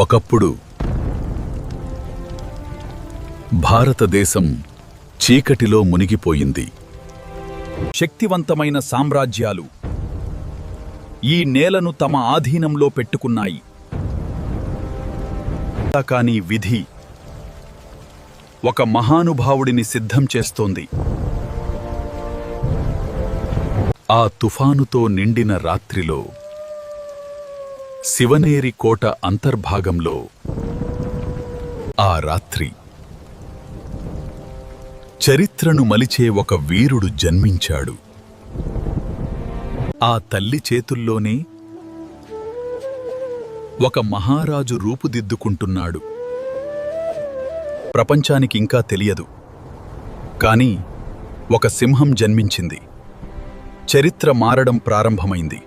ఒకప్పుడు భారతదేశం చీకటిలో మునిగిపోయింది. శక్తివంతమైన సామ్రాజ్యాలు ఈ నేలను తమ ఆధీనంలో పెట్టుకున్నాయి. కానీ విధి ఒక మహానుభావుడిని సిద్ధం చేస్తోంది. ఆ తుఫానుతో నిండిన రాత్రిలో శివనేరి కోట అంతర్భాగంలో ఆ రాత్రి చరిత్రను మలిచే ఒక వీరుడు జన్మించాడు. ఆ తల్లి చేతుల్లోనే ఒక మహారాజు రూపుదిద్దుకుంటున్నాడు. ప్రపంచానికింకా తెలియదు, కానీ ఒక సింహం జన్మించింది. చరిత్ర మారడం ప్రారంభమైంది.